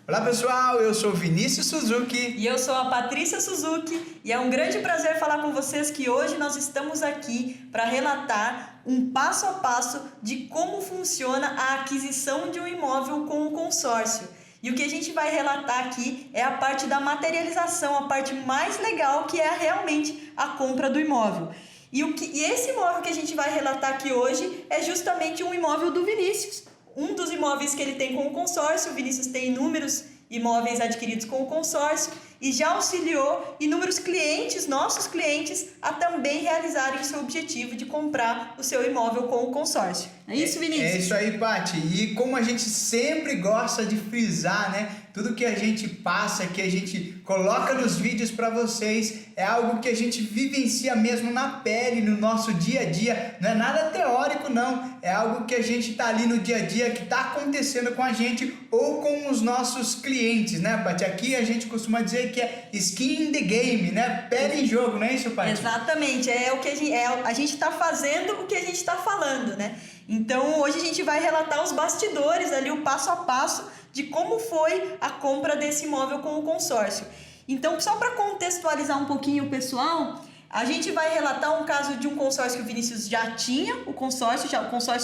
Olá pessoal, eu sou Vinícius Suzuki. E eu sou a Patrícia Suzuki e é um grande prazer falar com vocês que hoje nós estamos aqui para relatar um passo a passo de como funciona a aquisição de um imóvel com um consórcio. E o que a gente vai relatar aqui é a parte da materialização, a parte mais legal, que é realmente a compra do imóvel. E esse imóvel que a gente vai relatar aqui hoje é justamente um imóvel do Vinícius. Um dos imóveis que ele tem com o consórcio. O Vinícius tem inúmeros imóveis adquiridos com o consórcio e já auxiliou inúmeros clientes, nossos clientes, a também realizarem o seu objetivo de comprar o seu imóvel com o consórcio. É isso, Vinícius? É isso aí, Paty. E como a gente sempre gosta de frisar, né? Tudo que a gente passa, que a gente coloca nos vídeos para vocês, é algo que a gente vivencia mesmo na pele, no nosso dia a dia. Não é nada teórico, não. É algo que a gente tá ali no dia a dia, que tá acontecendo com a gente ou com os nossos clientes, né, Paty? Aqui a gente costuma dizer que é skin in the game, né? Pele em jogo, não é isso, Paty? Exatamente. É o que a gente tá fazendo, o que a gente tá falando, né? Então hoje a gente vai relatar os bastidores ali, o passo a passo de como foi a compra desse imóvel com o consórcio. Então, só para contextualizar um pouquinho o pessoal, a gente vai relatar um caso de um consórcio que o Vinícius já tinha, o consórcio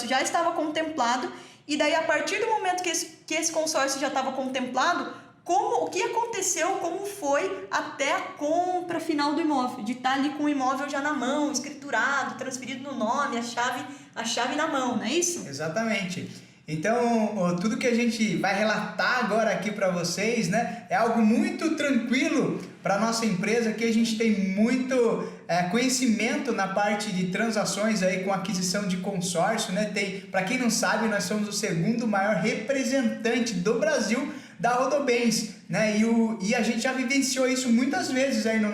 já estava contemplado, e daí a partir do momento que esse consórcio já estava contemplado, o que aconteceu, como foi até a compra final do imóvel, de estar ali com o imóvel já na mão, escriturado, transferido no nome, a chave na mão, não é isso? Exatamente. Então, tudo que a gente vai relatar agora aqui para vocês, né, é algo muito tranquilo para nossa empresa, que a gente tem muito conhecimento na parte de transações aí com aquisição de consórcio, né? Para quem não sabe, nós somos o segundo maior representante do Brasil da Rodobens, né? E a gente já vivenciou isso muitas vezes aí na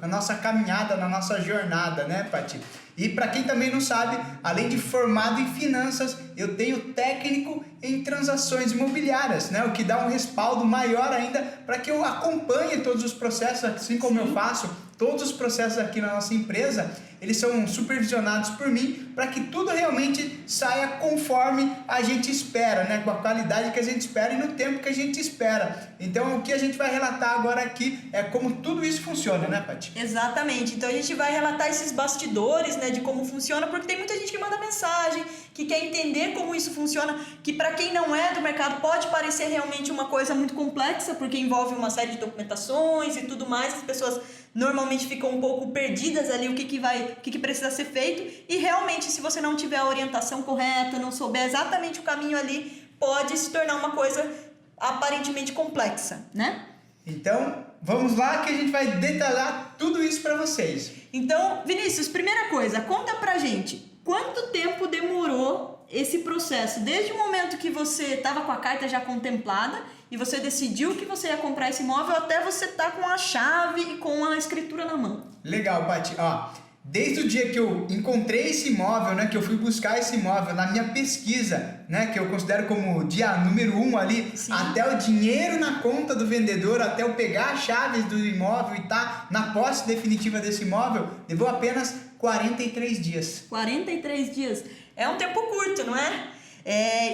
nossa caminhada, na nossa jornada, né, Paty? E para quem também não sabe, além de formado em finanças, eu tenho técnico em transações imobiliárias, né? O que dá um respaldo maior ainda para que eu acompanhe todos os processos, assim como eu faço. Todos os processos aqui na nossa empresa, eles são supervisionados por mim para que tudo realmente saia conforme a gente espera, né? Com a qualidade que a gente espera e no tempo que a gente espera. Então, o que a gente vai relatar agora aqui é como tudo isso funciona, né, Paty? Exatamente. Então, a gente vai relatar esses bastidores, né, de como funciona, porque tem muita gente que manda mensagem, que quer entender como isso funciona, que para quem não é do mercado pode parecer realmente uma coisa muito complexa, porque envolve uma série de documentações e tudo mais, as pessoas normalmente ficam um pouco perdidas ali, o que precisa ser feito, e realmente, se você não tiver a orientação correta, não souber exatamente o caminho ali, pode se tornar uma coisa aparentemente complexa, né? Então, vamos lá que a gente vai detalhar tudo isso para vocês. Então, Vinícius, primeira coisa, conta pra gente, quanto tempo demorou esse processo, desde o momento que você estava com a carta já contemplada e você decidiu que você ia comprar esse imóvel até você estar com a chave e com a escritura na mão? Legal, Paty. Ó, desde o dia que eu encontrei esse imóvel, né, que eu fui buscar esse imóvel na minha pesquisa, né, que eu considero como dia número 1 ali, sim, até o dinheiro na conta do vendedor, até eu pegar as chaves do imóvel e estar na posse definitiva desse imóvel, levou apenas 43 dias. 43 dias. É um tempo curto, não é?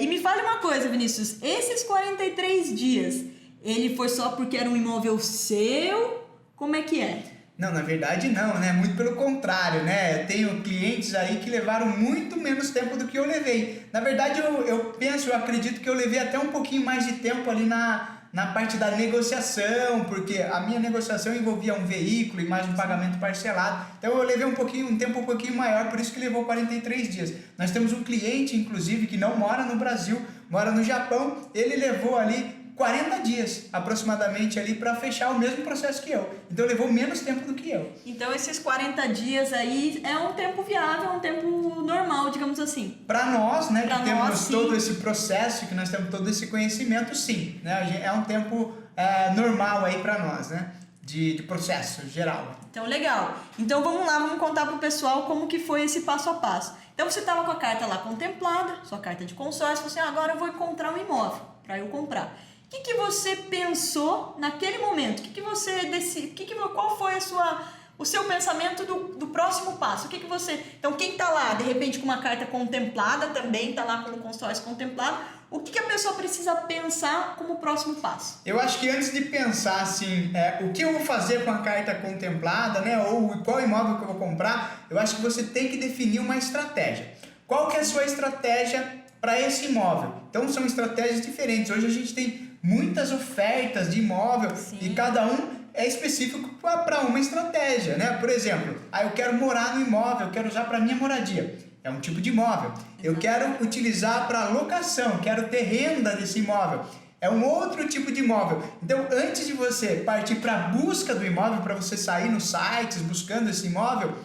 E me fale uma coisa, Vinícius, esses 43 dias, ele foi só porque era um imóvel seu? Como é que é? Não, na verdade não, né? Muito pelo contrário, né? Eu tenho clientes aí que levaram muito menos tempo do que eu levei. Na verdade, eu acredito que eu levei até um pouquinho mais de tempo ali na parte da negociação, porque a minha negociação envolvia um veículo e mais um pagamento parcelado. Então eu levei um tempo um pouquinho maior, por isso que levou 43 dias. Nós temos um cliente, inclusive, que não mora no Brasil, mora no Japão. Ele levou ali 40 dias aproximadamente ali para fechar o mesmo processo que eu. Então levou menos tempo do que eu. Então esses 40 dias aí é um tempo viável, é um tempo normal, digamos assim. Para nós, né, pra que nós, temos sim, todo esse processo, que nós temos todo esse conhecimento, sim, né? É um tempo normal aí para nós, né? De processo geral. Então legal. Então vamos lá, vamos contar pro pessoal como que foi esse passo a passo. Então você estava com a carta lá contemplada, sua carta de consórcio, você agora eu vou encontrar um imóvel para eu comprar. O que você pensou naquele momento? O que você decidiu? Qual foi o seu pensamento do próximo passo? Então quem está lá, de repente com uma carta contemplada também, está lá com o consórcio contemplado, o que a pessoa precisa pensar como próximo passo? Eu acho que antes de pensar assim, o que eu vou fazer com a carta contemplada, né, ou qual imóvel que eu vou comprar, eu acho que você tem que definir uma estratégia. Qual que é a sua estratégia para esse imóvel? Então são estratégias diferentes. Hoje a gente tem muitas ofertas de imóvel. Sim. E cada um é específico para uma estratégia, né? Por exemplo, eu quero morar no imóvel, eu quero usar para minha moradia. É um tipo de imóvel. Eu quero utilizar para locação, quero ter renda desse imóvel. É um outro tipo de imóvel. Então, antes de você partir para a busca do imóvel, para você sair nos sites buscando esse imóvel,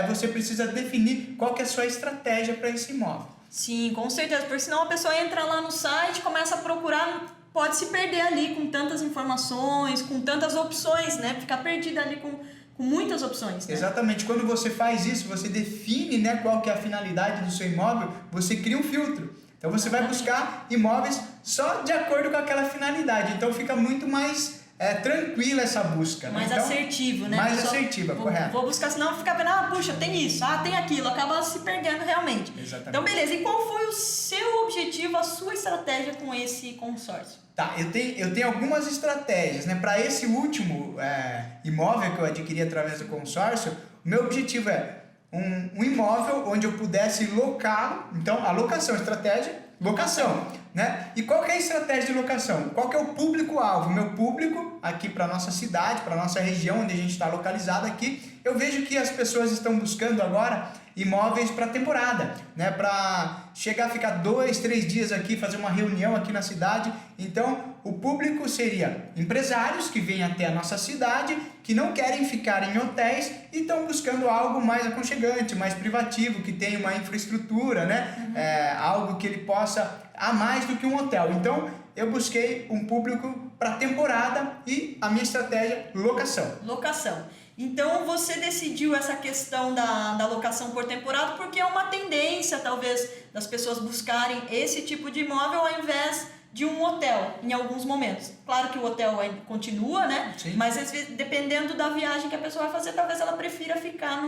você precisa definir qual que é a sua estratégia para esse imóvel. Sim, com certeza, porque senão a pessoa entra lá no site, começa a procurar, pode se perder ali com tantas informações, com tantas opções, né? Ficar perdida ali com muitas opções, né? Exatamente. Quando você faz isso, você define, né, qual que é a finalidade do seu imóvel, você cria um filtro. Então você vai buscar imóveis só de acordo com aquela finalidade. Então fica muito mais tranquila essa busca. Mais então, assertivo, né? Mais assertiva, correto. Vou buscar, senão fica vendo, puxa, tem isso, tem aquilo, acaba se perdendo realmente. Exatamente. Então beleza, e qual foi o seu objetivo, a sua estratégia com esse consórcio? Tá, eu tenho algumas estratégias, né? Para esse último imóvel que eu adquiri através do consórcio, o meu objetivo é um imóvel onde eu pudesse locá-lo. Então, a locação, estratégia, locação, né? E qual que é a estratégia de locação? Qual que é o público-alvo? O meu público aqui para nossa cidade, para nossa região onde a gente está localizado aqui, eu vejo que as pessoas estão buscando agora imóveis para temporada, né? Para chegar, ficar 2, 3 dias aqui, fazer uma reunião aqui na cidade. Então, o público seria empresários que vêm até a nossa cidade, que não querem ficar em hotéis e estão buscando algo mais aconchegante, mais privativo, que tenha uma infraestrutura, né? Algo que ele possa a mais do que um hotel. Então, eu busquei um público para temporada e a minha estratégia, locação. Locação. Então, você decidiu essa questão da locação por temporada porque é uma tendência, talvez, das pessoas buscarem esse tipo de imóvel ao invés de um hotel, em alguns momentos. Claro que o hotel ainda continua, né? Sim. Mas, dependendo da viagem que a pessoa vai fazer, talvez ela prefira ficar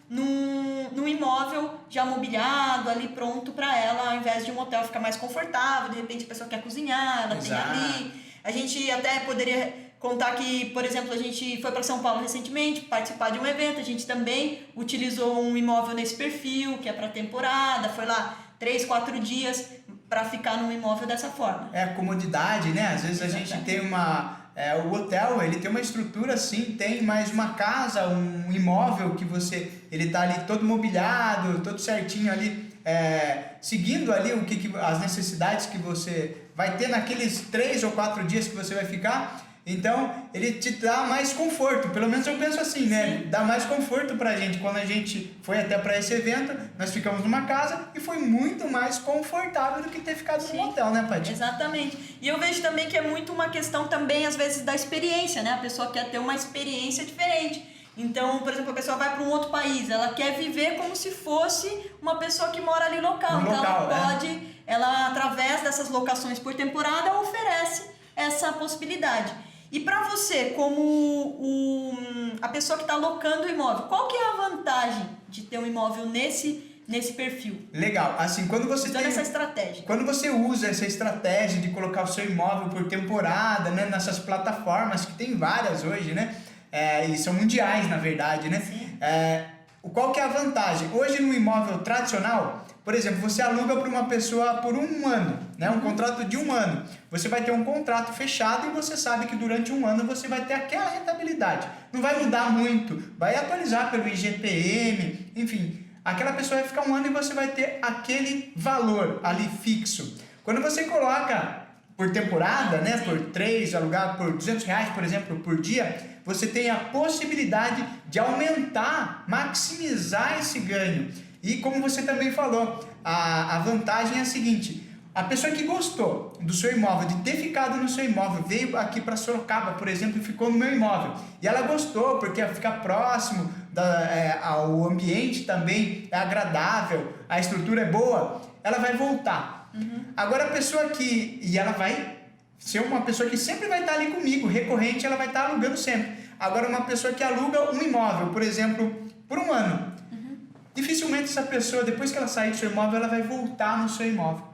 num imóvel já mobiliado, ali pronto para ela, ao invés de um hotel ficar mais confortável. De repente, a pessoa quer cozinhar, ela tem ali. A gente até poderia contar que, por exemplo, a gente foi para São Paulo recentemente participar de um evento, a gente também utilizou um imóvel nesse perfil, que é para temporada, foi lá 3, 4 dias para ficar num imóvel dessa forma. É a comodidade, né? Às vezes a gente tem o hotel, ele tem uma estrutura assim, tem mais uma casa, um imóvel que ele tá ali todo mobiliado, todo certinho ali, seguindo ali as necessidades que você vai ter naqueles 3 ou 4 dias que você vai ficar. Então, ele te dá mais conforto, pelo menos eu penso assim, né? Sim. Dá mais conforto pra gente. Quando a gente foi até para esse evento, nós ficamos numa casa e foi muito mais confortável do que ter ficado num hotel, né, Paty? Exatamente. E eu vejo também que é muito uma questão também, às vezes, da experiência, né? A pessoa quer ter uma experiência diferente. Então, por exemplo, a pessoa vai para um outro país, ela quer viver como se fosse uma pessoa que mora ali local. Então, ela, através dessas locações por temporada, oferece essa possibilidade. E para você, como a pessoa que está alocando o imóvel, qual que é a vantagem de ter um imóvel nesse perfil? Legal, assim, quando você usando essa estratégia. Quando você usa essa estratégia de colocar o seu imóvel por temporada, né, nessas plataformas, que tem várias hoje, né, e são mundiais, na verdade, né, qual que é a vantagem? Hoje no imóvel tradicional, por exemplo, você aluga para uma pessoa por 1 ano, né? Um contrato de 1 ano. Você vai ter um contrato fechado e você sabe que durante 1 ano você vai ter aquela rentabilidade. Não vai mudar muito, vai atualizar pelo IGPM, enfim. Aquela pessoa vai ficar 1 ano e você vai ter aquele valor ali fixo. Quando você coloca por temporada, né? Por 3, alugar por R$200, por exemplo, por dia, você tem a possibilidade de aumentar, maximizar esse ganho. E como você também falou, a vantagem é a seguinte: a pessoa que gostou do seu imóvel, de ter ficado no seu imóvel, veio aqui para Sorocaba, por exemplo, e ficou no meu imóvel, e ela gostou porque fica próximo, ao ambiente também é agradável, a estrutura é boa, ela vai voltar. Agora a pessoa e ela vai ser uma pessoa que sempre vai estar ali comigo, recorrente, ela vai estar alugando sempre. Agora uma pessoa que aluga um imóvel, por exemplo, por 1 ano, dificilmente essa pessoa, depois que ela sair do seu imóvel, ela vai voltar no seu imóvel.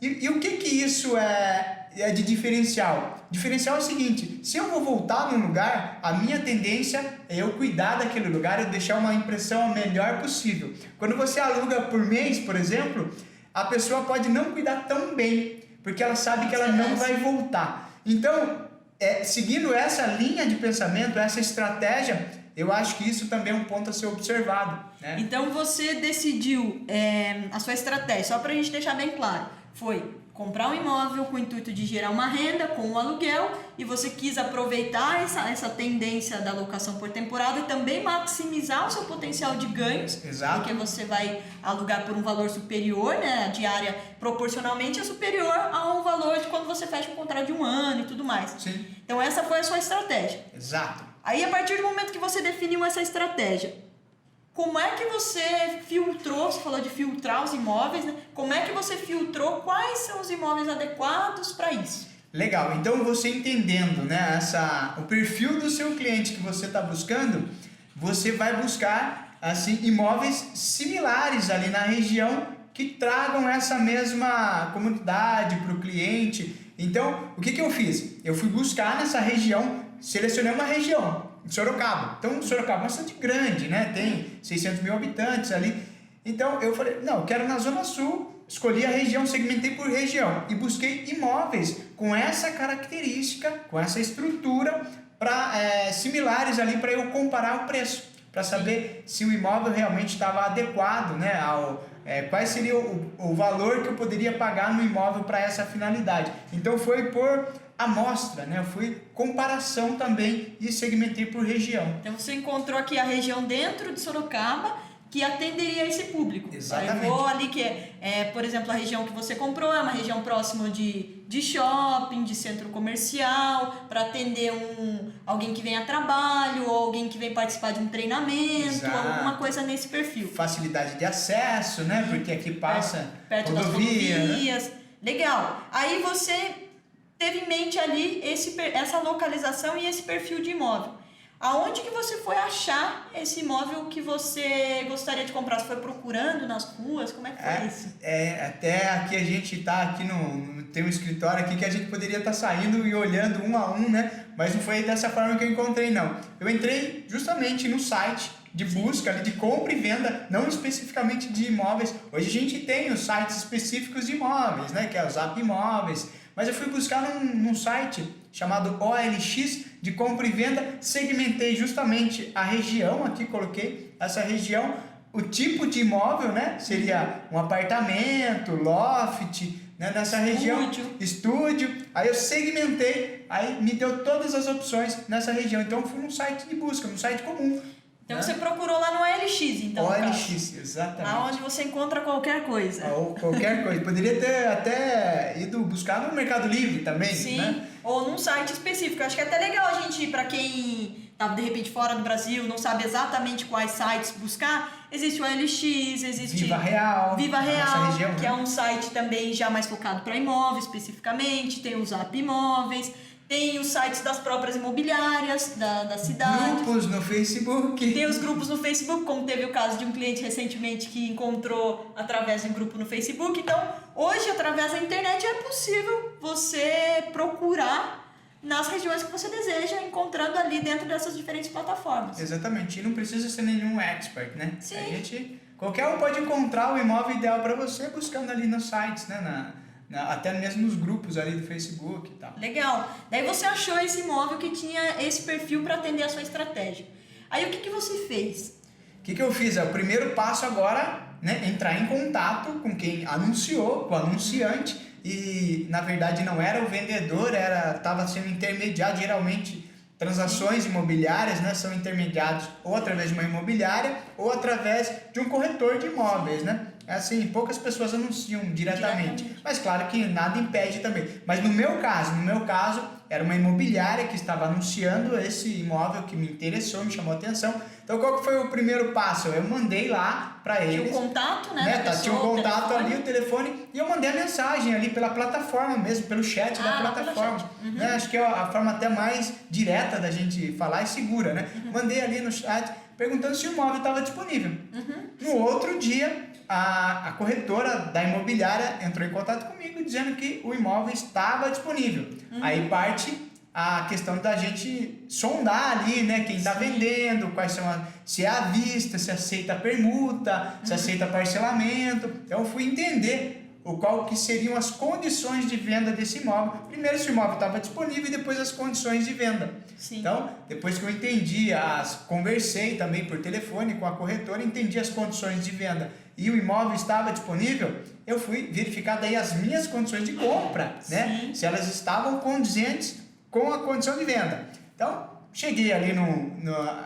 E o que isso é de diferencial? Diferencial é o seguinte: se eu vou voltar num lugar, a minha tendência é eu cuidar daquele lugar e deixar uma impressão a melhor possível. Quando você aluga por mês, por exemplo, a pessoa pode não cuidar tão bem, porque ela sabe que ela não vai voltar. Então, seguindo essa linha de pensamento, essa estratégia, eu acho que isso também é um ponto a ser observado, né? Então você decidiu a sua estratégia, só para a gente deixar bem claro, foi comprar um imóvel com o intuito de gerar uma renda com o aluguel, e você quis aproveitar essa tendência da locação por temporada e também maximizar o seu potencial de ganhos. Exato. Porque você vai alugar por um valor superior, né? A diária proporcionalmente é superior ao valor de quando você fecha um contrato de 1 ano e tudo mais. Sim. Então essa foi a sua estratégia. Exato. Aí, a partir do momento que você definiu essa estratégia, como é que você filtrou? Você falou de filtrar os imóveis, né? Como é que você filtrou quais são os imóveis adequados para isso? Legal, então você entendendo, né, o perfil do seu cliente que você está buscando, você vai buscar assim, imóveis similares ali na região que tragam essa mesma comunidade para o cliente. Então, o que eu fiz? Eu fui buscar nessa região, selecionei uma região, Sorocaba. Então, Sorocaba é uma cidade grande, né? Tem 600 mil habitantes ali. Então, eu falei, não, eu quero na Zona Sul, escolhi a região, segmentei por região e busquei imóveis com essa característica, com essa estrutura, similares ali para eu comparar o preço, para saber se o imóvel realmente estava adequado, né, qual seria o valor que eu poderia pagar no imóvel para essa finalidade. Então, foi por amostra, né? Eu fui comparação também e segmentei por região. Então você encontrou aqui a região dentro de Sorocaba que atenderia esse público. Exatamente. Eu vou ali que por exemplo, a região que você comprou é uma região próxima de shopping, de centro comercial, para atender alguém que vem a trabalho, ou alguém que vem participar de um treinamento, Exato. alguma coisa nesse perfil. Facilidade de acesso, né? Porque aqui passa perto das rodovias. Né? Legal. Aí você teve em mente ali essa localização e esse perfil de imóvel. Aonde que você foi achar esse imóvel que você gostaria de comprar? Você foi procurando nas ruas? Como é que foi isso? Até aqui a gente está aqui tem um escritório aqui que a gente poderia estar saindo e olhando um a um, né? Mas não foi dessa forma que eu encontrei, não. Eu entrei justamente no site de busca, de compra e venda, não especificamente de imóveis. Hoje a gente tem os sites específicos de imóveis, né? Que é o Zap Imóveis. Mas eu fui buscar num site chamado OLX de compra e venda, segmentei justamente a região, aqui coloquei essa região, o tipo de imóvel, né? Seria um apartamento, loft, né? Nessa região, estúdio. Aí eu segmentei, aí me deu todas as opções nessa região. Então fui num site de busca, num site comum. Então você procurou lá no OLX, então. OLX, exatamente. Lá onde você encontra qualquer coisa. Ou qualquer coisa. Poderia ter até ido buscar no Mercado Livre também, sim, né? Ou num site específico. Acho que é até legal a gente, para quem tá de repente fora do Brasil, não sabe exatamente quais sites buscar, existe o OLX, existe Viva Real, região, que né? é um site também já mais focado para imóveis especificamente, tem o Zap Imóveis, tem os sites das próprias imobiliárias da cidade. Grupos no Facebook. Tem os grupos no Facebook, como teve o caso de um cliente recentemente que encontrou através de um grupo no Facebook. Então, hoje, através da internet, é possível você procurar nas regiões que você deseja, encontrando ali dentro dessas diferentes plataformas. Exatamente, e não precisa ser nenhum expert, né? Sim. Qualquer um pode encontrar o imóvel ideal para você buscando ali nos sites, né? Até mesmo nos grupos ali do Facebook e tal. Legal. Daí você achou esse imóvel que tinha esse perfil para atender a sua estratégia. Aí o que você fez? O que eu fiz? O primeiro passo agora, né? Entrar em contato com quem anunciou, com o anunciante, e na verdade não era o vendedor, estava sendo intermediado. Geralmente transações imobiliárias, né, são intermediados ou através de uma imobiliária ou através de um corretor de imóveis, né? Assim, poucas pessoas anunciam diretamente. Mas claro que nada impede também. Mas no meu caso, era uma imobiliária que estava anunciando esse imóvel que me interessou, me chamou a atenção. Então, qual que foi o primeiro passo? Eu mandei lá para eles. Tinha um contato, né? Tinha um contato ali, o telefone, e eu mandei a mensagem ali pela plataforma mesmo, pelo chat da plataforma. Uhum. Né? Acho que é a forma até mais direta da gente falar e segura, né? Mandei ali no chat, perguntando se o imóvel estava disponível. No outro dia, a corretora da imobiliária entrou em contato comigo dizendo que o imóvel estava disponível. Aí parte a questão da gente sondar ali, né, quem está vendendo, quais são se é à vista, se aceita permuta, se aceita parcelamento. Então eu fui entender qual que seriam as condições de venda desse imóvel. Primeiro se o imóvel estava disponível e depois as condições de venda. Sim. Então, depois que eu entendi, conversei também por telefone com a corretora, entendi as condições de venda e o imóvel estava disponível, eu fui verificar daí as minhas condições de compra, né? Se elas estavam condizentes com a condição de venda. Então, cheguei ali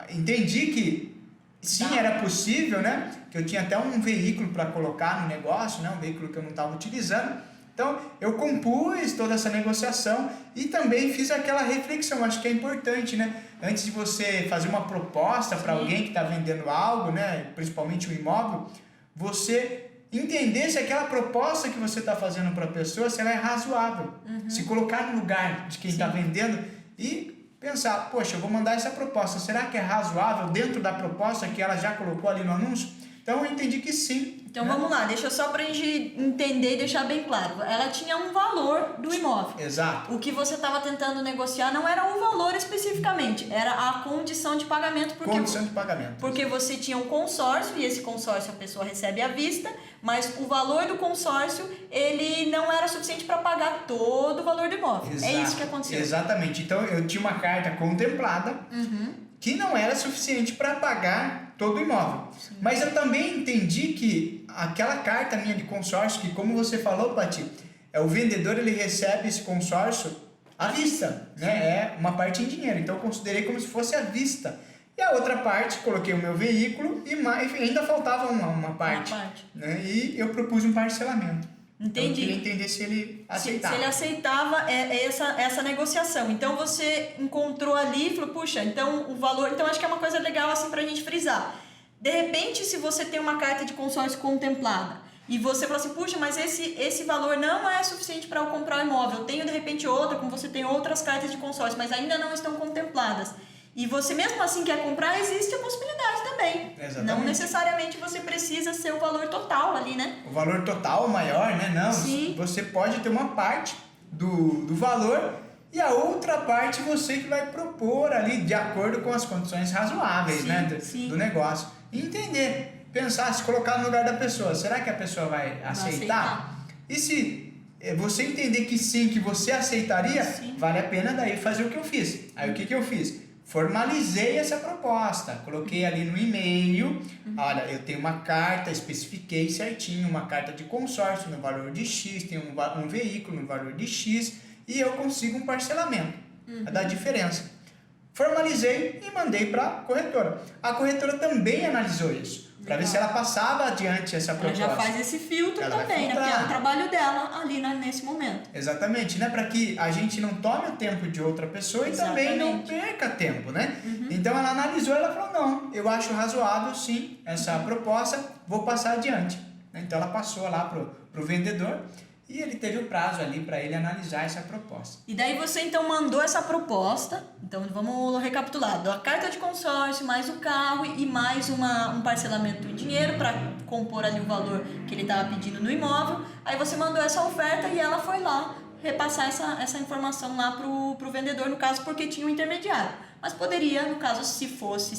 entendi que sim, era possível, né? Que eu tinha até um veículo para colocar no negócio, né? Um veículo que eu não estava utilizando. Então, eu compus toda essa negociação e também fiz aquela reflexão, acho que é importante, né? Antes de você fazer uma proposta para alguém que está vendendo algo, né? Principalmente um imóvel, você entender se aquela proposta que você está fazendo para a pessoa, se ela é razoável. Se colocar no lugar de quem está vendendo e pensar, poxa, eu vou mandar essa proposta, será que é razoável dentro da proposta que ela já colocou ali no anúncio? Então eu entendi que sim. Então vamos lá, deixa só pra gente entender e deixar bem claro. Ela tinha um valor do imóvel. Exato. O que você estava tentando negociar não era o valor especificamente, era a condição de pagamento. Condição de pagamento. Porque você tinha um consórcio e esse consórcio a pessoa recebe à vista, mas o valor do consórcio ele não era suficiente para pagar todo o valor do imóvel. Exato. É isso que aconteceu. Exatamente. Então eu tinha uma carta contemplada que não era suficiente para pagar todo o imóvel. Sim. Mas eu também entendi que aquela carta minha de consórcio, que como você falou, Pati, o vendedor ele recebe esse consórcio à vista, né? É uma parte em dinheiro. Então eu considerei como se fosse à vista. E a outra parte, coloquei o meu veículo e ainda faltava uma parte. Né? E eu propus um parcelamento. Entendi. Então, eu queria entender se ele aceitava. Se ele aceitava essa negociação. Então você encontrou ali e falou, puxa, então o valor. Então acho que é uma coisa legal assim pra gente frisar. De repente, se você tem uma carta de consórcio contemplada e você fala assim, puxa, mas esse valor não é suficiente para eu comprar o imóvel. Eu tenho de repente outra, como você tem outras cartas de consórcio, mas ainda não estão contempladas. E você mesmo assim quer comprar, existe a possibilidade também. Exatamente. Não necessariamente você precisa ser o valor total ali, né? O valor total maior, né? Não, Sim. Você pode ter uma parte do valor e a outra parte você que vai propor ali de acordo com as condições razoáveis, Sim, né? sim. Do negócio. E entender, pensar, se colocar no lugar da pessoa. Será que a pessoa vai aceitar? E se você entender que sim, que você aceitaria, Sim. vale a pena daí fazer o que eu fiz. Aí o que eu fiz? Formalizei essa proposta, coloquei ali no e-mail, olha, eu tenho uma carta, especifiquei certinho, uma carta de consórcio no valor de X, tenho um veículo no valor de X e eu consigo um parcelamento da diferença. Formalizei e mandei para a corretora. A corretora também analisou isso, para ver se ela passava adiante essa proposta. Ela já faz esse filtro Ela também, né? vai Porque é o filtrar. trabalho dela ali nesse momento. Exatamente, né? Para que a gente não tome o tempo de outra pessoa e também não Exatamente. perca tempo, né? Então ela analisou, ela falou, não, eu acho razoável sim essa proposta, vou passar adiante. Então ela passou lá pro vendedor e ele teve o prazo ali para ele analisar essa proposta. E daí você então mandou essa proposta, então vamos recapitular, a carta de consórcio, mais o carro e mais um parcelamento em dinheiro para compor ali o valor que ele estava pedindo no imóvel. Aí você mandou essa oferta e ela foi lá repassar essa informação lá pro vendedor, no caso, porque tinha um intermediário. Mas poderia, no caso, se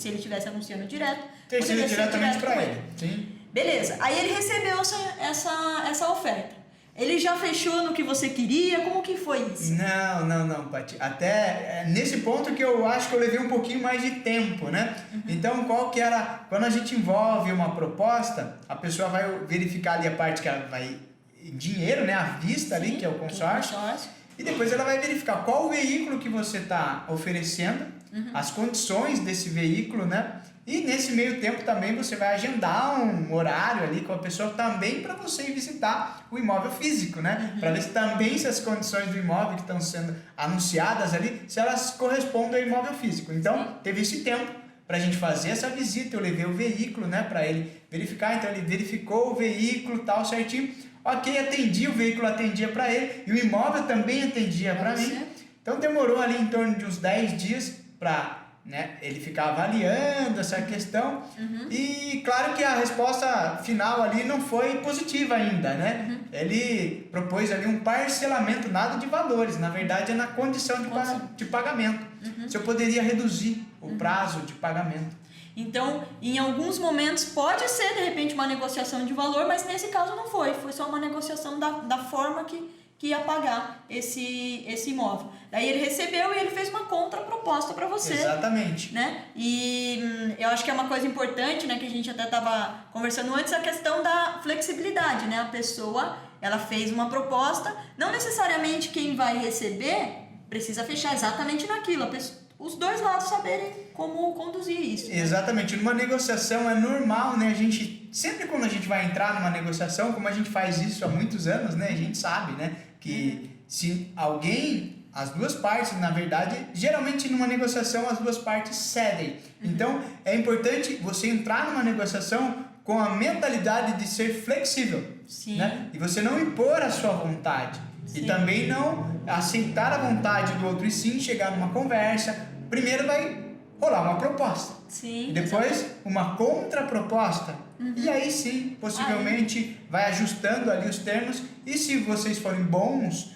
ele estivesse anunciando direto, Ter sido poderia ser diretamente direto para com ele. Sim. Beleza, aí ele recebeu essa oferta. Ele já fechou no que você queria? Como que foi isso? Não, Pati. Até nesse ponto que eu acho que eu levei um pouquinho mais de tempo, né? Então, qual que era... Quando a gente envolve uma proposta, a pessoa vai verificar ali a parte que ela vai... Dinheiro, né? À vista ali, que é o consórcio. E depois ela vai verificar qual o veículo que você está oferecendo, as condições desse veículo, né? E nesse meio tempo também você vai agendar um horário ali com a pessoa também para você ir visitar o imóvel físico, né? Para ver se também se as condições do imóvel que estão sendo anunciadas ali, se elas correspondem ao imóvel físico. Então, teve esse tempo para a gente fazer essa visita, eu levei o veículo, né? Para ele verificar, então ele verificou o veículo tal certinho. Ok, o veículo atendia para ele e o imóvel também atendia para mim. Então demorou ali em torno de uns 10 dias para né? Ele fica avaliando essa questão e claro que a resposta final ali não foi positiva ainda, né? Ele propôs ali um parcelamento, nada de valores, na verdade é na condição de pagamento. Se eu poderia reduzir o prazo de pagamento. Então, em alguns momentos pode ser de repente uma negociação de valor, mas nesse caso não foi só uma negociação da forma que ia pagar esse imóvel. Daí ele recebeu e ele fez uma contraproposta para você. Exatamente. Né? E eu acho que é uma coisa importante, né, que a gente até estava conversando antes, a questão da flexibilidade, né? A pessoa, ela fez uma proposta, não necessariamente quem vai receber precisa fechar exatamente naquilo, os dois lados saberem como conduzir isso. Exatamente. Numa negociação é normal, né? A gente, sempre quando a gente vai entrar numa negociação, como a gente faz isso há muitos anos, né? A gente sabe, né? Que se alguém, as duas partes, na verdade, geralmente numa negociação as duas partes cedem. Então, é importante você entrar numa negociação com a mentalidade de ser flexível. Sim. Né? E você não impor a sua vontade. Sim. E também não aceitar a vontade do outro, e sim chegar numa conversa. Primeiro vai rolar uma proposta. Sim, depois exatamente. Uma contraproposta. E aí sim, possivelmente vai ajustando ali os termos. E se vocês forem boas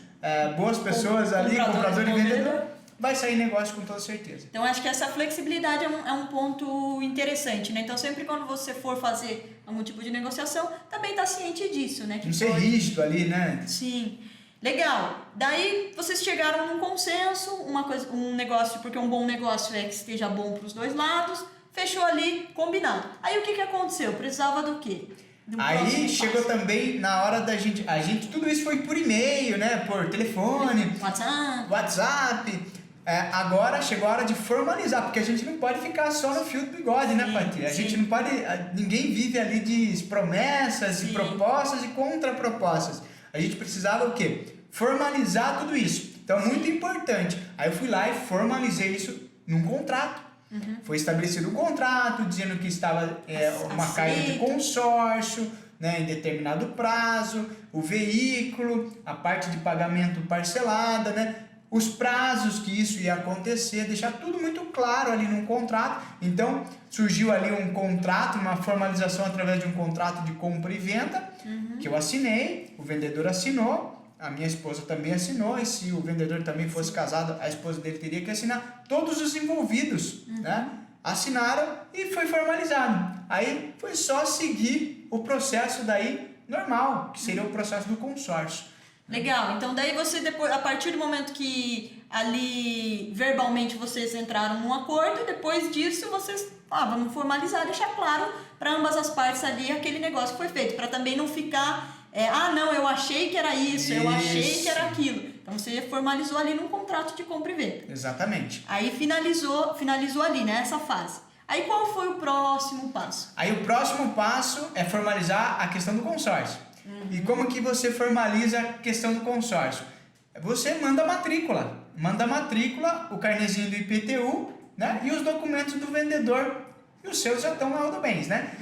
pessoas ali, comprador e vendedor, vai sair negócio com toda certeza. Então acho que essa flexibilidade é um ponto interessante, né? Então sempre quando você for fazer algum tipo de negociação, também está ciente disso, né? Não ser rígido ali, né? Sim. Legal. Daí vocês chegaram num consenso, um negócio, porque um bom negócio é que esteja bom para os dois lados, fechou ali, combinado. Aí o que aconteceu? Precisava do quê? Aí chegou também na hora da gente, tudo isso foi por e-mail, né? Por telefone, WhatsApp. Agora chegou a hora de formalizar, porque a gente não pode ficar só no fio do bigode, né, Patrícia? A gente não pode, ninguém vive ali de promessas, de propostas e contrapropostas. A gente precisava o quê? Formalizar tudo isso. Então, muito importante. Aí eu fui lá e formalizei isso num contrato. Foi estabelecido um contrato dizendo que estava uma carga de consórcio, né, em determinado prazo, o veículo, a parte de pagamento parcelada, né, os prazos que isso ia acontecer, deixar tudo muito claro ali num contrato. Então, surgiu ali um contrato, uma formalização através de um contrato de compra e venda, que eu assinei, o vendedor assinou, a minha esposa também assinou, e se o vendedor também fosse casado, a esposa dele teria que assinar. Todos os envolvidos, né, assinaram e foi formalizado. Aí foi só seguir o processo daí normal, que seria o processo do consórcio. Legal, então daí você depois, a partir do momento que ali verbalmente vocês entraram num acordo, depois disso vocês, vamos formalizar, deixar claro para ambas as partes ali aquele negócio que foi feito, para também não ficar, não, eu achei que era isso, eu achei que era aquilo. Então você formalizou ali num contrato de compra e venda. Exatamente. Aí finalizou ali, né, essa fase. Aí qual foi o próximo passo? Aí o próximo passo é formalizar a questão do consórcio. E como que você formaliza a questão do consórcio? Você manda a matrícula. O carnezinho do IPTU, né? E os documentos do vendedor. E os seus já estão na Rodobens, né?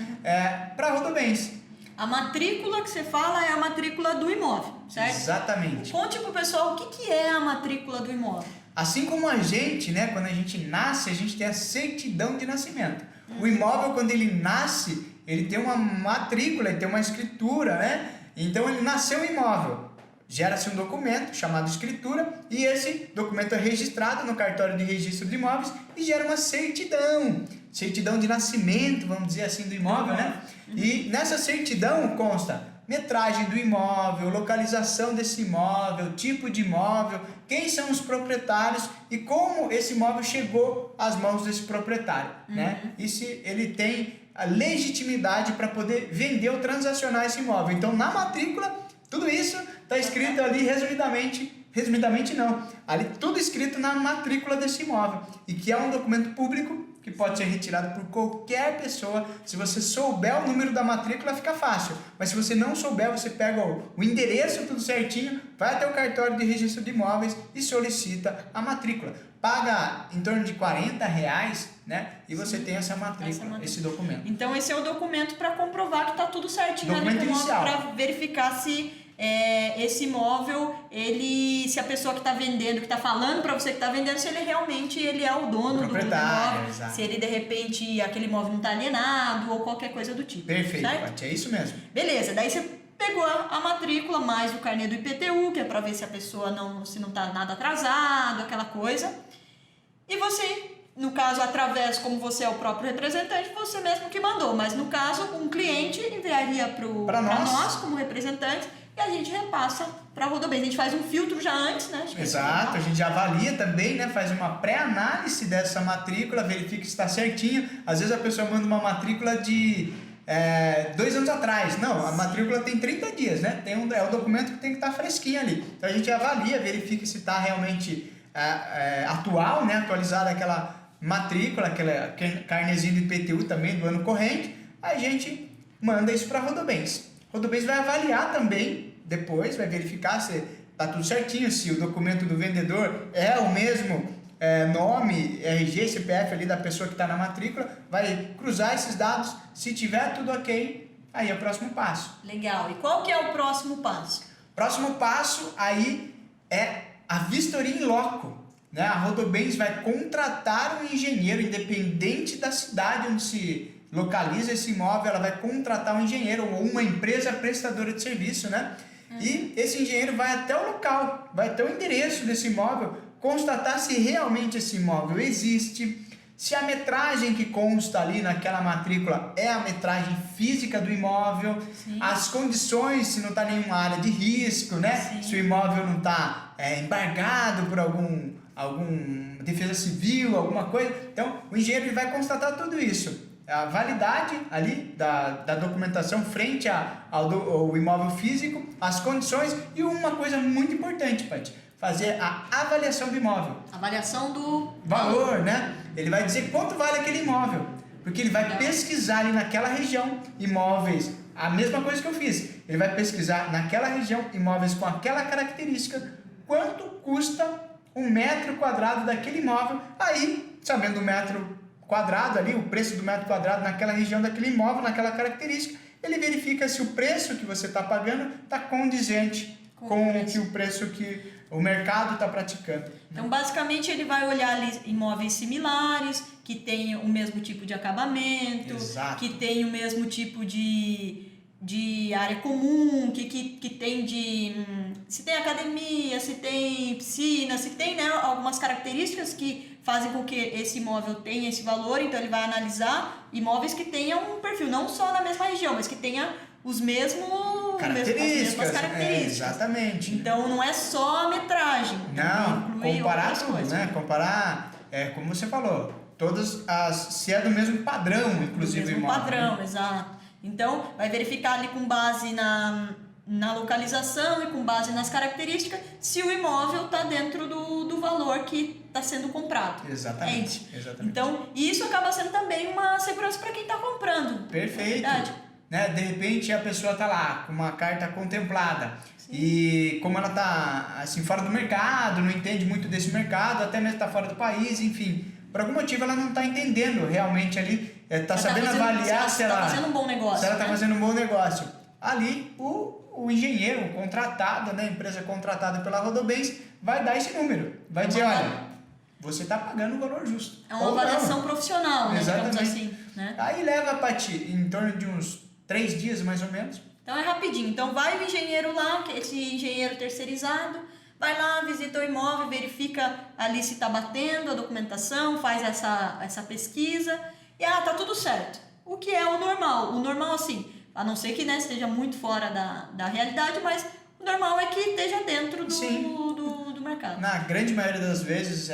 Para Rodobens. A matrícula que você fala é a matrícula do imóvel, certo? Exatamente. Conte pro pessoal o que é a matrícula do imóvel. Assim como a gente, né? Quando a gente nasce, a gente tem a certidão de nascimento. O imóvel, quando ele nasce, ele tem uma matrícula, ele tem uma escritura, né? Então ele nasceu imóvel. Gera-se um documento chamado escritura e esse documento é registrado no cartório de registro de imóveis e gera uma certidão de nascimento, vamos dizer assim, do imóvel, né? E nessa certidão consta metragem do imóvel, localização desse imóvel, tipo de imóvel, quem são os proprietários e como esse imóvel chegou às mãos desse proprietário, né? E se ele tem a legitimidade para poder vender ou transacionar esse imóvel. Então, na matrícula, tudo isso está escrito ali resumidamente não, ali tudo escrito na matrícula desse imóvel, e que é um documento público que pode ser retirado por qualquer pessoa. Se você souber o número da matrícula, fica fácil, mas se você não souber, você pega o endereço tudo certinho, vai até o cartório de registro de imóveis e solicita a matrícula. Paga em torno de R$40, né? E você tem essa matrícula, esse documento. Então esse é o documento para comprovar que está tudo certinho documento ali com o inicial. para verificar se esse imóvel, se a pessoa que está vendendo, que está falando para você que está vendendo, se ele realmente é o dono do imóvel, exato. se ele de repente aquele imóvel não está alienado ou qualquer coisa do tipo. Perfeito, certo? Paty, é isso mesmo. Beleza, daí você pegou a matrícula mais o carnê do IPTU, que é para ver se a pessoa se não está nada atrasado, aquela coisa. E você, no caso, através, como você é o próprio representante, você mesmo que mandou. Mas no caso, um cliente enviaria para nós como representante e a gente repassa para a Rodobens. A gente faz um filtro já antes, né? Exato, a gente já avalia também, né? Faz uma pré-análise dessa matrícula, verifica se está certinho. Às vezes a pessoa manda uma matrícula de 2 anos atrás. Não, a matrícula tem 30 dias, né? É o documento que tem que estar fresquinho ali. Então a gente avalia, verifica se está realmente atual, né? Atualizada aquela matrícula, aquela carnezinho do IPTU também do ano corrente. A gente manda isso para a Rodobens. Rodobens vai avaliar também, depois vai verificar se está tudo certinho, se o documento do vendedor é o mesmo nome, RG, CPF ali da pessoa que está na matrícula, vai cruzar esses dados, se tiver tudo ok, aí é o próximo passo. Legal, e qual que é o próximo passo? Próximo passo aí é a vistoria em loco, né? A Rodobens vai contratar um engenheiro, independente da cidade onde se localiza esse imóvel, ela vai contratar um engenheiro ou uma empresa prestadora de serviço, né? E esse engenheiro vai até o local, vai até o endereço desse imóvel, constatar se realmente esse imóvel existe, se a metragem que consta ali naquela matrícula é a metragem física do imóvel, Sim. as condições, se não está nenhuma área de risco, né? Sim. Se o imóvel não está embargado por algum defesa civil, alguma coisa. Então, o engenheiro ele vai constatar tudo isso. A validade ali da documentação frente ao imóvel físico, as condições e uma coisa muito importante, Paty, fazer a avaliação do imóvel. Avaliação do valor, né? Ele vai dizer quanto vale aquele imóvel, porque ele vai pesquisar ali naquela região imóveis, a mesma coisa que eu fiz. Ele vai pesquisar naquela região imóveis com aquela característica, quanto custa 1 metro quadrado daquele imóvel. Aí, sabendo o metro quadrado ali, o preço do metro quadrado naquela região daquele imóvel, naquela característica, ele verifica se o preço que você está pagando está condizente com o preço que o mercado está praticando. Então, basicamente, ele vai olhar ali imóveis similares, que tem o mesmo tipo de acabamento, Exato. que tem o mesmo tipo de área comum, que tem se tem academia, se tem piscina, se tem, né, algumas características que fazem com que esse imóvel tenha esse valor. Então ele vai analisar imóveis que tenham um perfil, não só na mesma região, mas que tenha as mesmas características. Exatamente. Então não é só a metragem. Não, comparar tudo, coisas, né? Comparar, como você falou, se é do mesmo padrão, inclusive. Do mesmo imóvel, padrão, né? exato. Então, vai verificar ali com base na localização e com base nas características se o imóvel está dentro do valor que está sendo comprado. Exatamente. Exatamente. Então, isso acaba sendo também uma segurança para quem está comprando. Perfeito. Né? De repente a pessoa está lá com uma carta contemplada. Sim. E como ela está assim, fora do mercado, não entende muito desse mercado, até mesmo está fora do país, enfim, por algum motivo ela não está entendendo realmente ali, está sabendo avaliar se ela está fazendo um bom negócio. Se ela está fazendo um bom negócio. Ali o engenheiro, o contratado, né, a empresa contratada pela Rodobens, vai dar esse número. Vai dizer, olha, você está pagando o valor justo. É uma avaliação profissional, né? Exatamente. Digamos assim, né? Aí leva, Paty, em torno de uns 3 dias mais ou menos. Então é rapidinho. Então vai o engenheiro lá, esse engenheiro terceirizado, vai lá, visita o imóvel, verifica ali se está batendo a documentação, faz essa pesquisa e tá tudo certo. O que é o normal? O normal, assim, a não ser que, né, esteja muito fora da realidade, mas o normal é que esteja dentro do mercado. Na grande maioria das vezes,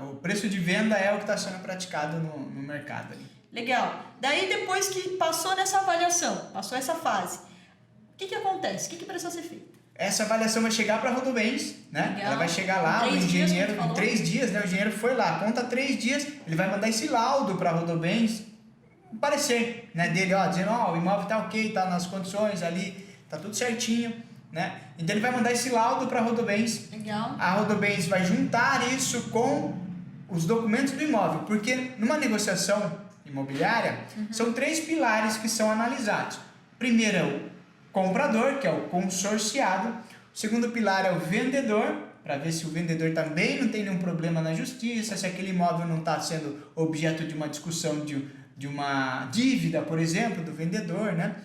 o preço de venda é o que está sendo praticado no mercado ali. Legal. Daí, depois que passou nessa avaliação, passou essa fase, o que acontece? O que precisa ser feito? Essa avaliação vai chegar para a Rodobens, né? Legal. Ela vai chegar lá, o engenheiro, em 3 dias, né? O engenheiro foi lá, conta 3 dias, ele vai mandar esse laudo para a Rodobens, um parecer, né, dele, dizendo, o imóvel está ok, está nas condições ali, está tudo certinho, né? Então ele vai mandar esse laudo para a Rodobens. Legal. A Rodobens vai juntar isso com os documentos do imóvel, porque numa negociação imobiliária, são 3 pilares que são analisados. Primeiro, comprador, que é o consorciado. O segundo pilar é o vendedor, para ver se o vendedor também não tem nenhum problema na justiça, se aquele imóvel não está sendo objeto de uma discussão de uma dívida, por exemplo, do vendedor, né?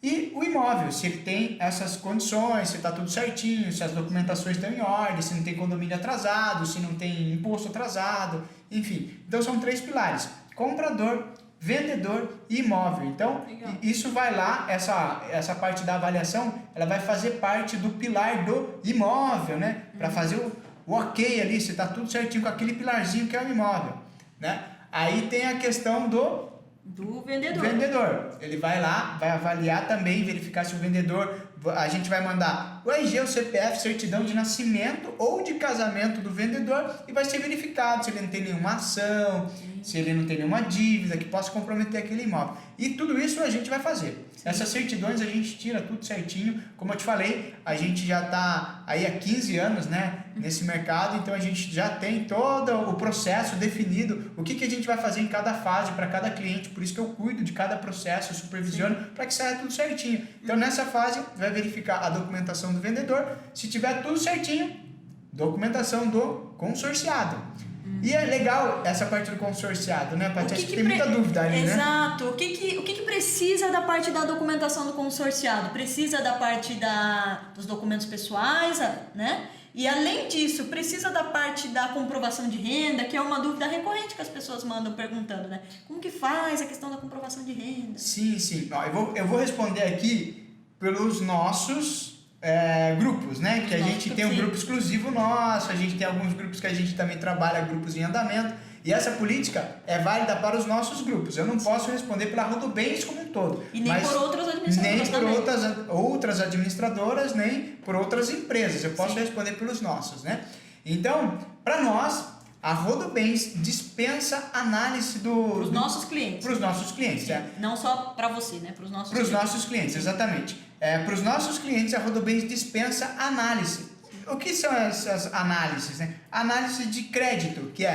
E o imóvel, se ele tem essas condições, se está tudo certinho, se as documentações estão em ordem, se não tem condomínio atrasado, se não tem imposto atrasado, enfim. Então são 3 pilares: comprador, vendedor e imóvel. Então, isso vai lá, essa parte da avaliação, ela vai fazer parte do pilar do imóvel, né? Para fazer o ok ali, se está tudo certinho com aquele pilarzinho que é o imóvel, né? Aí tem a questão do vendedor. Ele vai lá, vai avaliar também, verificar se o vendedor, a gente vai mandar o RG, o CPF, certidão de nascimento ou de casamento do vendedor, e vai ser verificado se ele não tem nenhuma ação, se ele não tem nenhuma dívida que possa comprometer aquele imóvel. E tudo isso a gente vai fazer. Essas certidões a gente tira tudo certinho. Como eu te falei, a gente já está aí há 15 anos, né, nesse mercado, então a gente já tem todo o processo definido, o que a gente vai fazer em cada fase, para cada cliente. Por isso que eu cuido de cada processo, eu supervisiono para que saia tudo certinho. Então nessa fase, vai verificar a documentação do vendedor. Se tiver tudo certinho, documentação do consorciado. E é legal essa parte do consorciado, né, Paty? Acho que tem muita dúvida ali, né? Exato. O que precisa da parte da documentação do consorciado? Precisa da parte dos documentos pessoais, né? E além disso, precisa da parte da comprovação de renda, que é uma dúvida recorrente que as pessoas mandam perguntando, né? Como que faz a questão da comprovação de renda? Sim. Ó, eu vou responder aqui pelos nossos grupos, né? Que a gente tem um grupo exclusivo nosso, a gente tem alguns grupos que a gente também trabalha, grupos em andamento, e essa política é válida para os nossos grupos. Eu não posso responder pela Rodobens como um todo. E nem por outras administradoras. Nem por outras administradoras, nem por outras empresas. Eu posso responder pelos nossos, né? Então, para nós, a Rodobens dispensa análise para os nossos clientes. Para os nossos clientes, Não só para você, né? Para os nossos clientes. Para os nossos clientes, exatamente. Para os nossos clientes, a Rodobens dispensa análise. O que são essas análises, né? Análise de crédito, que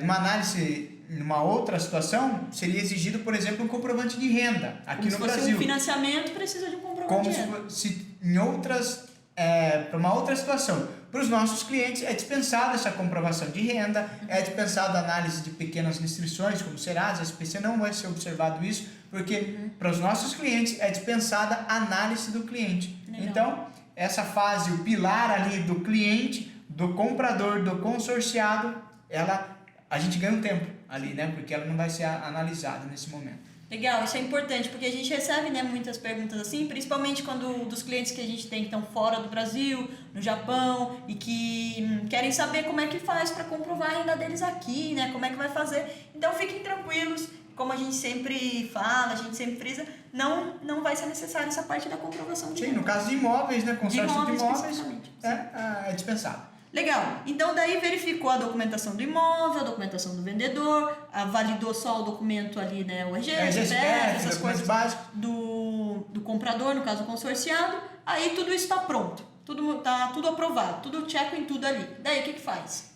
numa análise, numa outra situação, seria exigido, por exemplo, um comprovante de renda aqui no Brasil. Se fosse um financiamento, precisa de um comprovante de renda. Como se em outras, para uma outra situação. Para os nossos clientes é dispensada essa comprovação de renda, é dispensada a análise de pequenas restrições, como Serasa, SPC, não vai ser observado isso, porque para os nossos clientes é dispensada a análise do cliente. Legal. Então, essa fase, o pilar ali do cliente, do comprador, do consorciado, a gente ganha um tempo ali, né? Porque ela não vai ser analisada nesse momento. Legal, isso é importante, porque a gente recebe, né, muitas perguntas assim, principalmente quando dos clientes que a gente tem que estão fora do Brasil, no Japão, e que querem saber como é que faz para comprovar a renda deles aqui, né, como é que vai fazer. Então fiquem tranquilos, como a gente sempre fala, a gente sempre frisa, não vai ser necessário essa parte da comprovação de renda. Sim, no caso de imóveis, né, consórcio de imóveis é dispensável. Legal, então daí verificou a documentação do imóvel, a documentação do vendedor, validou só o documento ali, né, o RG, CPF, essas coisas básicos do comprador, no caso o consorciado, aí tudo isso está pronto, tá tudo aprovado, tudo check em tudo ali. Daí o que faz?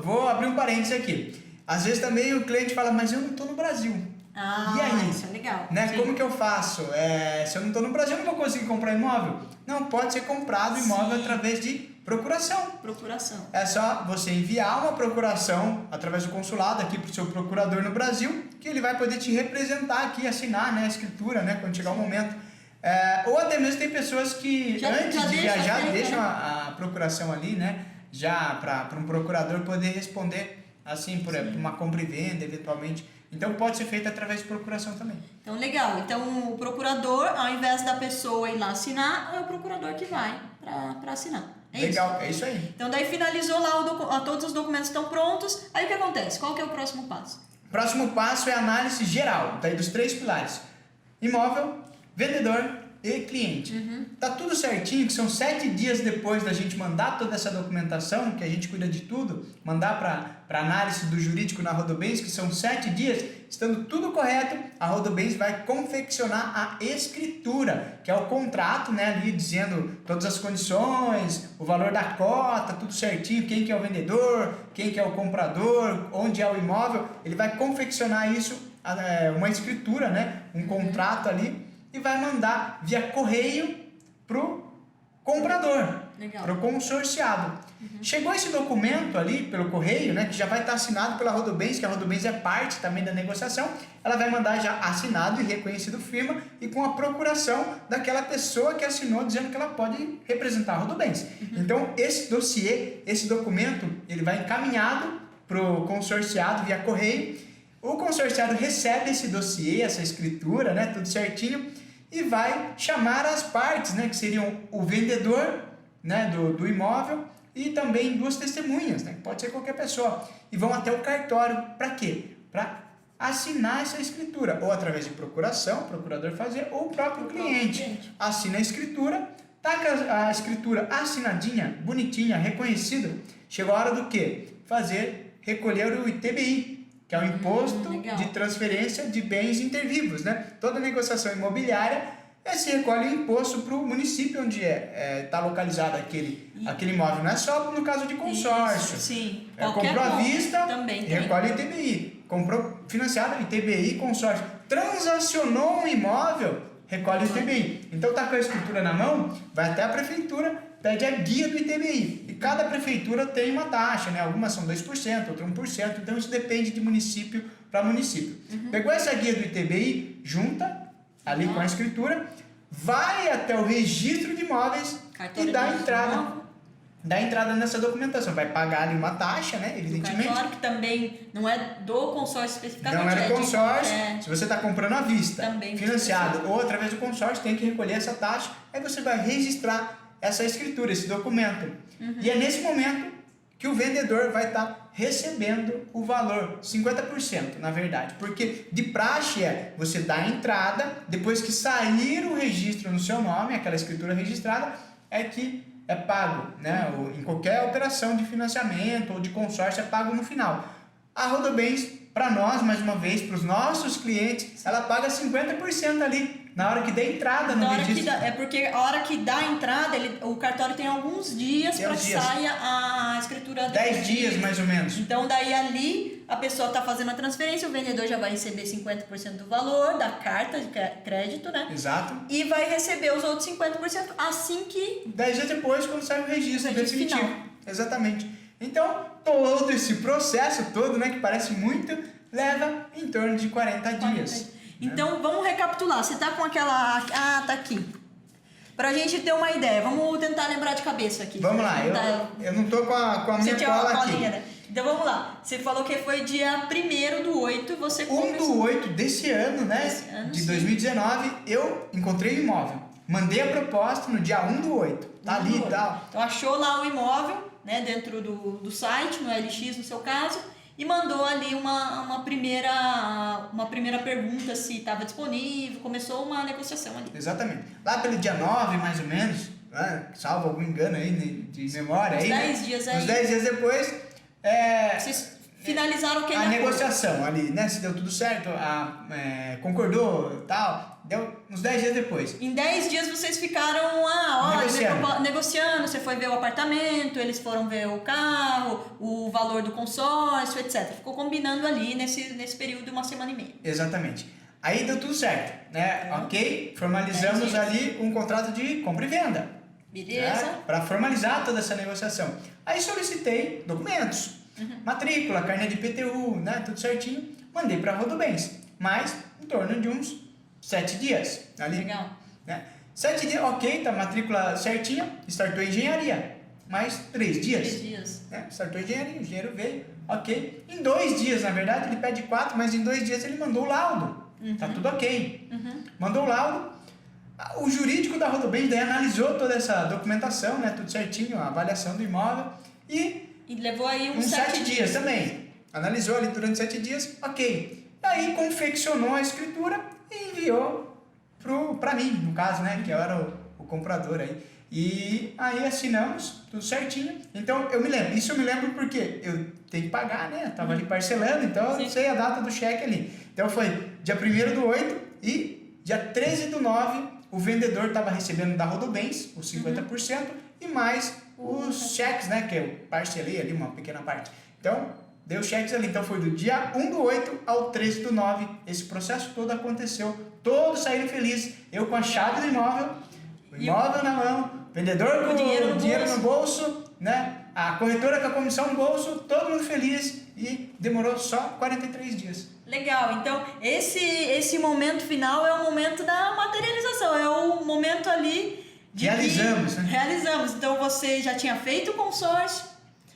Vou abrir um parênteses aqui. Às vezes também o cliente fala, mas eu não estou no Brasil. Ah, e aí? Isso é legal. Né? Como que eu faço? Se eu não estou no Brasil, eu não vou conseguir comprar imóvel? Não, pode ser comprado imóvel através de procuração. É só você enviar uma procuração através do consulado aqui para o seu procurador no Brasil, que ele vai poder te representar aqui, assinar, né, a escritura, né, quando chegar o momento. Ou até mesmo tem pessoas que antes de viajar deixam a procuração ali, né, já para um procurador poder responder assim por uma compra e venda, eventualmente. Então pode ser feito através de procuração também. Então legal, então o procurador, ao invés da pessoa ir lá assinar, é o procurador que vai para assinar. Legal, é isso aí. Então daí finalizou lá, todos os documentos estão prontos, aí o que acontece? Qual que é o próximo passo? O próximo passo é a análise geral, daí dos 3 pilares: imóvel, vendedor e cliente. Tá tudo certinho, que são 7 dias depois da gente mandar toda essa documentação, que a gente cuida de tudo, mandar para análise do jurídico na Rodobens, que são 7 dias, estando tudo correto, a Rodobens vai confeccionar a escritura, que é o contrato, né, ali dizendo todas as condições, o valor da cota, tudo certinho, quem que é o vendedor, quem que é o comprador, onde é o imóvel. Ele vai confeccionar isso, uma escritura, né, um contrato ali, e vai mandar via correio pro comprador, pro consorciado. Chegou esse documento ali pelo correio, né, que já vai estar assinado pela Rodobens, que a Rodobens é parte também da negociação, ela vai mandar já assinado e reconhecido firma e com a procuração daquela pessoa que assinou dizendo que ela pode representar a Rodobens. Então esse dossiê, esse documento, ele vai encaminhado pro consorciado via correio. O consorciado recebe esse dossiê, essa escritura, né, tudo certinho, e vai chamar as partes, né, que seriam o vendedor, né, do imóvel e também duas testemunhas, né, que pode ser qualquer pessoa, e vão até o cartório. Para quê? Para assinar essa escritura, ou através de procuração, o procurador fazer, ou o próprio cliente assina a escritura, tá com a escritura assinadinha, bonitinha, reconhecida. Chegou a hora do quê? Recolher o ITBI, que é o Imposto de Transferência de Bens Intervivos, né? Toda negociação imobiliária se recolhe o imposto para o município onde está localizado aquele imóvel. Não é só no caso de consórcio. Isso, sim. Comprou à vista, também. recolhe o ITBI. Comprou financiado, ITBI, consórcio. Transacionou um imóvel, recolhe o ITBI. Então tá com a escritura na mão, vai até a prefeitura, pede a guia do ITBI. E cada prefeitura tem uma taxa, né? Algumas são 2%, outras 1%. Então isso depende de município para município. Pegou essa guia do ITBI, junta ali com a escritura, vai até o registro de imóveis e dá entrada nessa documentação. Vai pagar ali uma taxa, né? Evidentemente. Claro que também não é do consórcio especificamente. Não é do consórcio. Se você está comprando à vista, também financiado ou através do consórcio, tem que recolher essa taxa. Aí você vai registrar essa escritura, esse documento. E é nesse momento que o vendedor vai estar recebendo o valor, 50% na verdade. Porque de praxe você dá a entrada, depois que sair o registro no seu nome, aquela escritura registrada, é que é pago, né? Em qualquer operação de financiamento ou de consórcio é pago no final. A Rodobens, para nós, mais uma vez, para os nossos clientes, ela paga 50% ali, na hora que dá entrada no registro. É porque a hora que dá a entrada, o cartório tem alguns dias para que saia a escritura. 10 dias, mais ou menos. Então, daí ali, a pessoa está fazendo a transferência, o vendedor já vai receber 50% do valor da carta de crédito, né? Exato. E vai receber os outros 50% assim que... 10 dias depois, quando sai o registro definitivo. Final. Exatamente. Então, todo esse processo todo, né, que parece muito, leva em torno de 40 dias. Então, vamos recapitular. Você tá com aquela... Ah, tá aqui. Pra gente ter uma ideia. Vamos tentar lembrar de cabeça aqui. Vamos lá. Eu não tô com a minha cola aqui. Né? Então, vamos lá. Você falou que foi dia 1º/8, você começou... 1/8 desse ano, né? De 2019, eu encontrei o imóvel. Mandei a proposta no dia 1/8. Tá ali e tal. Então, achou lá o imóvel, né, dentro do site, no LX no seu caso, e mandou ali uma primeira pergunta se estava disponível, começou uma negociação ali. Exatamente. Lá pelo dia 9, mais ou menos, né, salvo algum engano aí de memória. Uns aí, 10 dias aí. Uns 10 dias depois... Vocês finalizaram a negociação ali, né? Se deu tudo certo, concordou e tal... Deu uns 10 dias depois. Em 10 dias vocês ficaram negociando. Você foi ver o apartamento, eles foram ver o carro, o valor do consórcio, etc. Ficou combinando ali nesse período de 1 semana e meia. Exatamente. Aí deu tudo certo, né? Ok, formalizamos ali um contrato de compra e venda. Beleza. Né? Para formalizar toda essa negociação. Aí solicitei documentos, matrícula, carnê de IPTU, né? Tudo certinho. Mandei para a Rodobens, mas em torno de uns 7 dias ali. Legal. Né? 7 dias, ok, tá matrícula certinha, startou a engenharia. Mais 3 dias. 3 dias. Né? Startou a engenharia, o engenheiro veio, ok. Em 2 dias, na verdade, ele pede 4, mas em 2 dias ele mandou o laudo. Tá tudo ok. Mandou o laudo. O jurídico da Rodobens daí analisou toda essa documentação, né? Tudo certinho, a avaliação do imóvel. E levou aí uns 7 dias também. Analisou ali durante 7 dias, ok. Aí confeccionou a escritura e enviou para mim, no caso, né, que eu era o comprador aí. E aí assinamos tudo certinho. Então eu me lembro porque eu tenho que pagar, né? Eu tava ali parcelando, então eu sei a data do cheque ali. Então foi dia 1º/8 e dia 13/9 o vendedor estava recebendo da Rodobens os 50% e mais os cheques, né, que eu parcelei ali uma pequena parte. Então deu cheques ali. Então foi do dia 1/8 ao 13/9. Esse processo todo aconteceu. Todos saíram felizes. Eu com a chave do imóvel, o imóvel na mão, vendedor com o dinheiro no bolso, né? A corretora com a comissão no bolso, todo mundo feliz e demorou só 43 dias. Legal, então esse momento final é o momento da materialização, é o momento ali de realizamos, né? Realizamos. Então você já tinha feito o consórcio,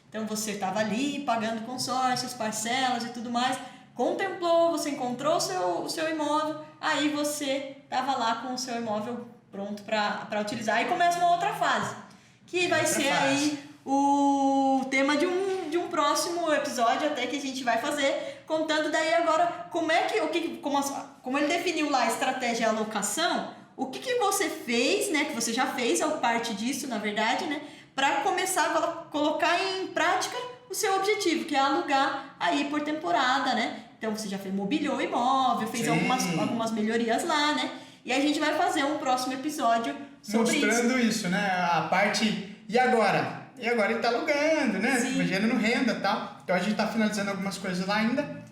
então você estava ali pagando consórcios, parcelas e tudo mais, contemplou, você encontrou o seu imóvel, aí você estava lá com o seu imóvel pronto para utilizar. Aí começa uma outra fase, que vai ser aí o tema de um próximo episódio até que a gente vai fazer, contando daí agora como ele definiu lá a estratégia e alocação, o que você fez, né, que você já fez, é parte disso, na verdade, né, para começar a colocar em prática o seu objetivo, que é alugar aí por temporada, né? Então você já mobiliou o imóvel, fez algumas melhorias lá, né? E a gente vai fazer um próximo episódio sobre mostrando isso, né? A parte... E agora? E agora ele tá alugando, né? Gerando renda e tal. Então a gente tá finalizando algumas coisas lá ainda.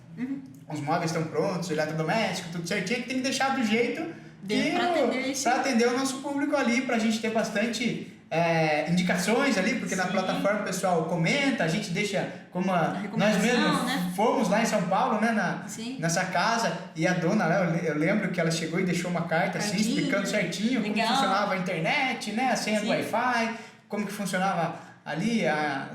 Os móveis estão prontos, o eletrodoméstico, tudo certinho. Que tem que deixar do jeito para atender o nosso público ali, pra gente ter bastante indicações ali, porque na plataforma o pessoal comenta, a gente deixa como nós mesmos, né? Fomos lá em São Paulo, né? Nessa casa, e a dona, eu lembro que ela chegou e deixou uma carta assim, explicando certinho como funcionava a internet, né? A senha do Wi-Fi, como que funcionava ali,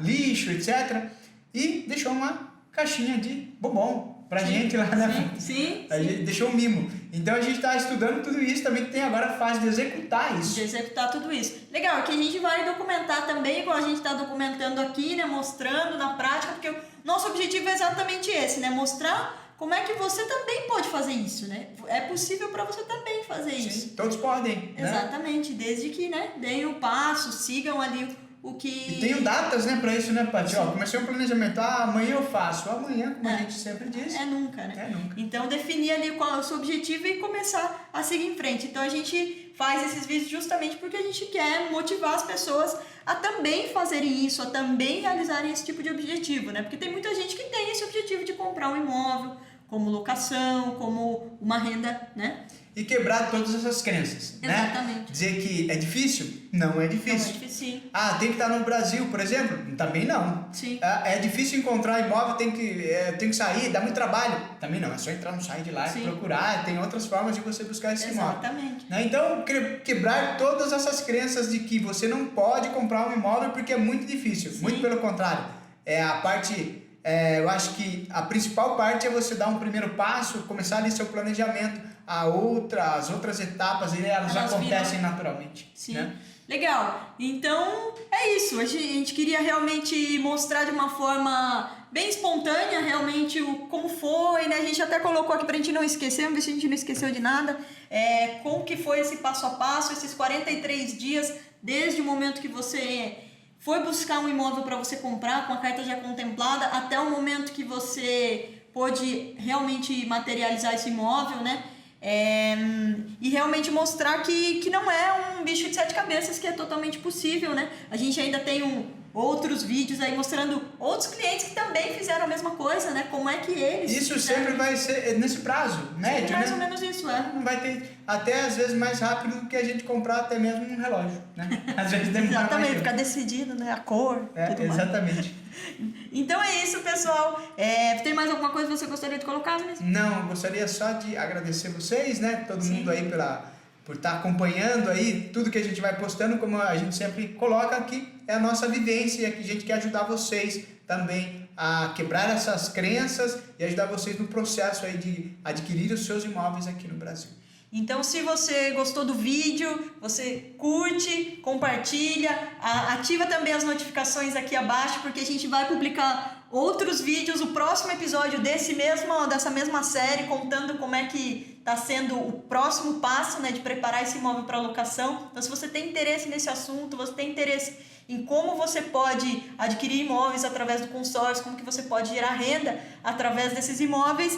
lixo, etc. E deixou uma caixinha de bombom pra gente lá na frente. A gente deixou um mimo. Então a gente está estudando tudo isso, também tem agora a fase de executar isso. De executar tudo isso. Legal, que a gente vai documentar também, igual a gente está documentando aqui, né? Mostrando na prática, porque o nosso objetivo é exatamente esse, né? Mostrar como é que você também pode fazer isso, né? É possível para você também fazer isso. Todos podem. Exatamente, né? Desde que, né, deem o passo, sigam ali o que... E tenho datas, né, para isso, né, Paty? Comecei um planejamento, amanhã eu faço. Amanhã, como a gente sempre diz. É nunca, né? É nunca. Então, definir ali qual é o seu objetivo e começar a seguir em frente. Então, a gente faz esses vídeos justamente porque a gente quer motivar as pessoas a também fazerem isso, a também realizarem esse tipo de objetivo, né? Porque tem muita gente que tem esse objetivo de comprar um imóvel, como locação, como uma renda, né? E quebrar todas essas crenças, Exatamente. Né? Dizer que é difícil? Não é difícil. Não é difícil. Tem que estar no Brasil, por exemplo? Também não. Sim. É difícil encontrar imóvel, tem que sair, dá muito trabalho? Também não, é só entrar no site lá e procurar, tem outras formas de você buscar esse imóvel. Exatamente. Né? Então, quebrar todas essas crenças de que você não pode comprar um imóvel porque é muito difícil. Muito pelo contrário. Eu acho que a principal parte é você dar um primeiro passo, começar ali seu planejamento, as outras etapas elas acontecem naturalmente. Sim. Né? Legal. Então é isso. A gente queria realmente mostrar de uma forma bem espontânea realmente como foi, né? A gente até colocou aqui pra gente não esquecer, vamos ver se a gente não esqueceu de nada. Como que foi esse passo a passo, esses 43 dias, desde o momento que você foi buscar um imóvel para você comprar com a carta já contemplada até o momento que você pôde realmente materializar esse imóvel, né? E realmente mostrar que não é um bicho de 7 cabeças, que é totalmente possível, né? A gente ainda tem outros vídeos aí mostrando outros clientes que também fizeram a mesma coisa, né? Como é que eles... Isso sempre vai ser nesse prazo médio, mais ou menos isso, Não vai ter, até às vezes mais rápido do que a gente comprar até mesmo um relógio, né? Às vezes demora exatamente, ficar decidido, né? A cor, tudo exatamente. Então é isso, pessoal. Tem mais alguma coisa que você gostaria de colocar, Vinícius? Não, gostaria só de agradecer vocês, né? Todo mundo aí por estar acompanhando aí tudo que a gente vai postando, como a gente sempre coloca aqui, é a nossa vivência, e a gente quer ajudar vocês também a quebrar essas crenças e ajudar vocês no processo aí de adquirir os seus imóveis aqui no Brasil. Então, se você gostou do vídeo, você curte, compartilha, ativa também as notificações aqui abaixo, porque a gente vai publicar outros vídeos, o próximo episódio dessa mesma série, contando como é que está sendo o próximo passo, né, de preparar esse imóvel para locação. Então, se você tem interesse nesse assunto, você tem interesse em como você pode adquirir imóveis através do consórcio, como que você pode gerar renda através desses imóveis,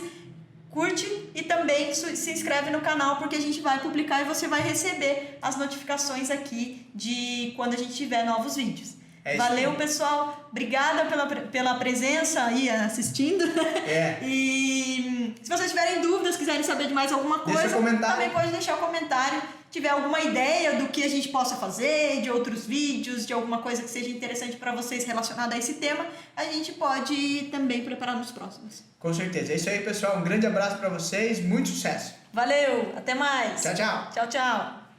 curte e também se inscreve no canal, porque a gente vai publicar e você vai receber as notificações aqui de quando a gente tiver novos vídeos. Valeu, pessoal. Obrigada pela presença aí assistindo. E se vocês tiverem dúvidas, quiserem saber de mais alguma coisa, também pode deixar o comentário. Se tiver alguma ideia do que a gente possa fazer, de outros vídeos, de alguma coisa que seja interessante para vocês relacionada a esse tema, a gente pode também preparar nos próximos. Com certeza. É isso aí, pessoal. Um grande abraço para vocês. Muito sucesso. Valeu. Até mais. Tchau, tchau. Tchau, tchau.